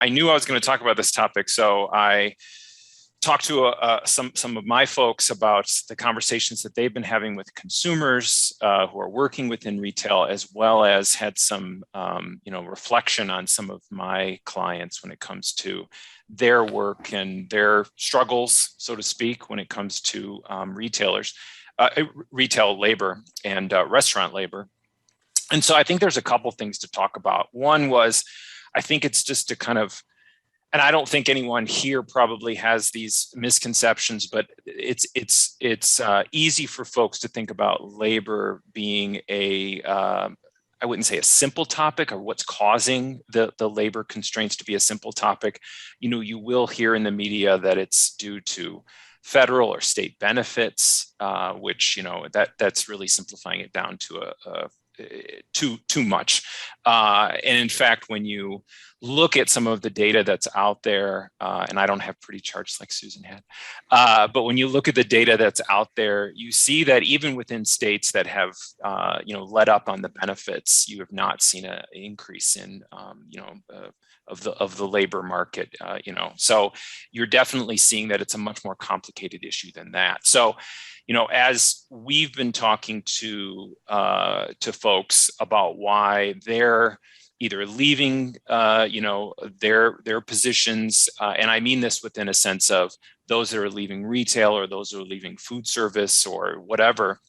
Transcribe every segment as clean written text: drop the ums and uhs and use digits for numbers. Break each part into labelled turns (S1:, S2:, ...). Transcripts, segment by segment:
S1: I knew I was going to talk about this topic, so I talked to some of my folks about the conversations that they've been having with consumers who are working within retail, as well as had some reflection on some of my clients when it comes to their work and their struggles, so to speak, when it comes to retail labor and restaurant labor. And so I think there's a couple things to talk about. One was, I think it's just to kind of, and I don't think anyone here probably has these misconceptions, but it's easy for folks to think about labor being I wouldn't say a simple topic, or what's causing the labor constraints to be a simple topic. You will hear in the media that it's due to federal or state benefits, which that's really simplifying it down to too much. And in fact, when you look at some of the data that's out there, and I don't have pretty charts like Susan had, but when you look at the data that's out there, you see that even within states that have let up on the benefits, you have not seen an increase in of the labor market. So you're definitely seeing that it's a much more complicated issue than that. So as we've been talking to folks about why they're either leaving, their positions, and I mean this within a sense of those that are leaving retail or those that are leaving food service or whatever.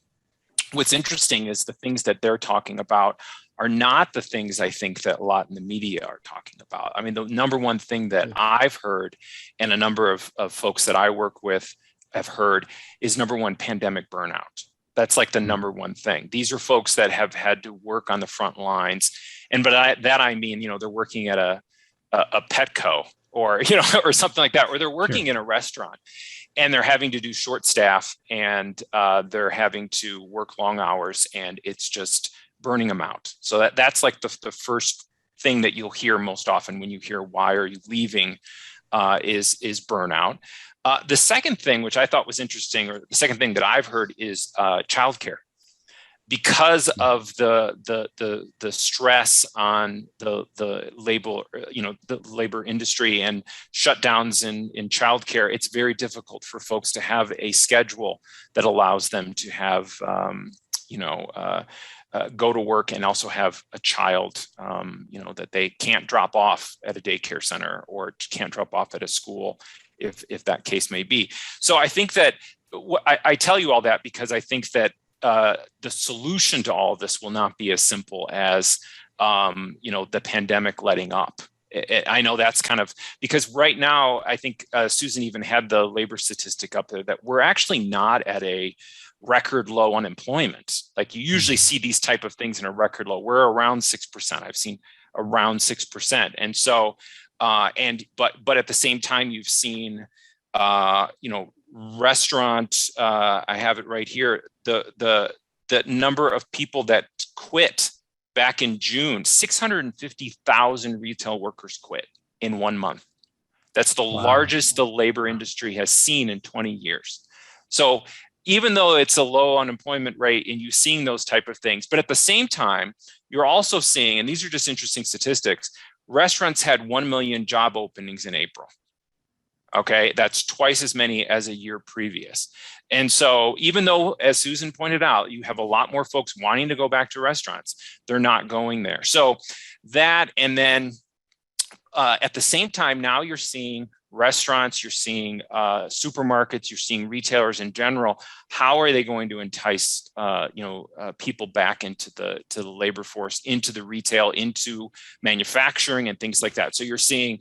S1: What's interesting is the things that they're talking about are not the things I think that a lot in the media are talking about. I mean, the number one thing that I've heard, and a number of folks that I work with have heard, is number one, pandemic burnout. That's like the number one thing. These are folks that have had to work on the front lines. And I mean, they're working at a Petco or, or something like that, or they're working in a restaurant and they're having to do short staff, and they're having to work long hours, and it's just burning them out. So that's like the first thing that you'll hear most often when you hear why are you leaving, is burnout. The second thing, which I thought was interesting, or the second thing that I've heard, is childcare. Because of the stress on the labor industry and shutdowns in childcare, it's very difficult for folks to have a schedule that allows them to have go to work and also have a child, that they can't drop off at a daycare center or can't drop off at a school, if that case may be. So I think that I tell you all that because I think that the solution to all of this will not be as simple as the pandemic letting up. I know that's kind of, because right now I think Susan even had the labor statistic up there that we're actually not at a record low unemployment. Like you usually see these type of things in a record low. We're around 6%. I've seen around 6%. And so, but at the same time, you've seen, restaurants, I have it right here, the number of people that quit back in June, 650,000 retail workers quit in 1 month. That's the largest the labor industry has seen in 20 years. So even though it's a low unemployment rate and you're seeing those type of things, but at the same time, you're also seeing, and these are just interesting statistics, restaurants had 1 million job openings in April. Okay, that's twice as many as a year previous. And so even though, as Susan pointed out, you have a lot more folks wanting to go back to restaurants, they're not going there. So that, and then at the same time, now you're seeing restaurants, you're seeing supermarkets, you're seeing retailers in general. How are they going to entice people back into the labor force, into the retail, into manufacturing and things like that? So you're seeing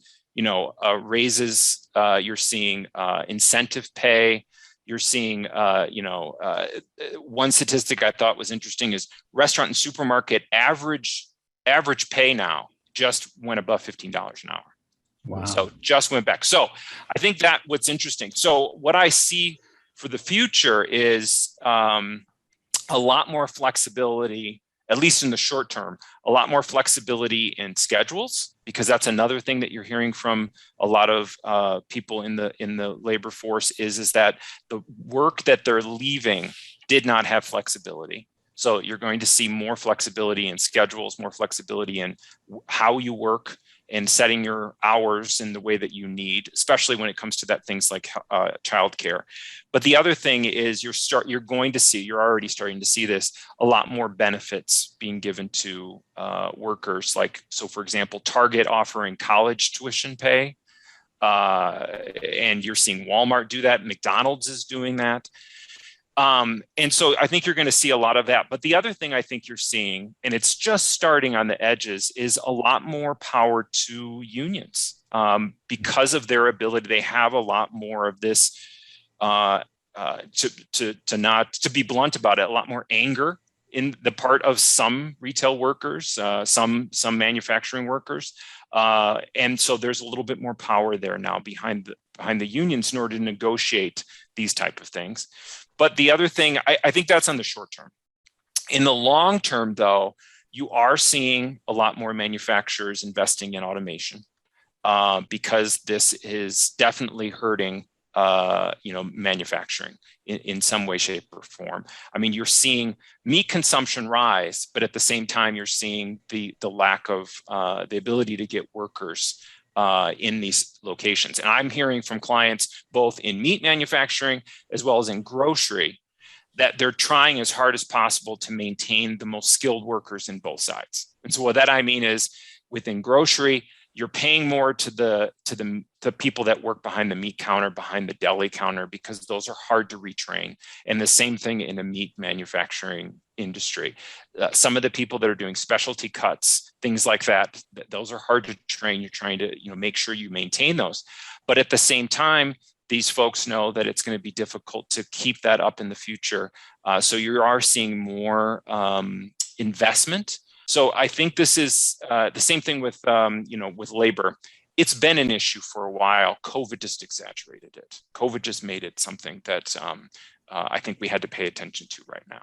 S1: raises, you're seeing incentive pay, you're seeing one statistic I thought was interesting is restaurant and supermarket average pay now just went above $15 an hour. Wow. So just went back. So I think that what's interesting. So what I see for the future is a lot more flexibility, at least in the short term, a lot more flexibility in schedules, because that's another thing that you're hearing from a lot of people in the labor force is that the work that they're leaving did not have flexibility. So you're going to see more flexibility in schedules, more flexibility in how you work, and setting your hours in the way that you need, especially when it comes to that things like childcare. But the other thing is you're already starting to see this, a lot more benefits being given to workers. Like, so for example, Target offering college tuition pay, and you're seeing Walmart do that. McDonald's is doing that. And so I think you're going to see a lot of that. But the other thing I think you're seeing, and it's just starting on the edges, is a lot more power to unions, because of their ability. They have a lot more of this, to be blunt about it, a lot more anger in the part of some retail workers, some manufacturing workers. And so there's a little bit more power there now behind the unions in order to negotiate these type of things. But the other thing, I think that's on the short term. In the long term, though, you are seeing a lot more manufacturers investing in automation, because this is definitely hurting manufacturing in some way, shape, or form. I mean, you're seeing meat consumption rise, but at the same time, you're seeing the lack of the ability to get workers in these locations. And I'm hearing from clients, both in meat manufacturing as well as in grocery, that they're trying as hard as possible to maintain the most skilled workers in both sides. And so what that I mean is, within grocery, you're paying more to the people that work behind the meat counter, behind the deli counter, because those are hard to retrain. And the same thing in the meat manufacturing industry. Some of the people that are doing specialty cuts, things like that, those are hard to train. You're trying to make sure you maintain those. But at the same time, these folks know that it's going to be difficult to keep that up in the future. So you are seeing more investment. So I think this is the same thing with with labor. It's been an issue for a while. COVID just exaggerated it. COVID just made it something that I think we had to pay attention to right now.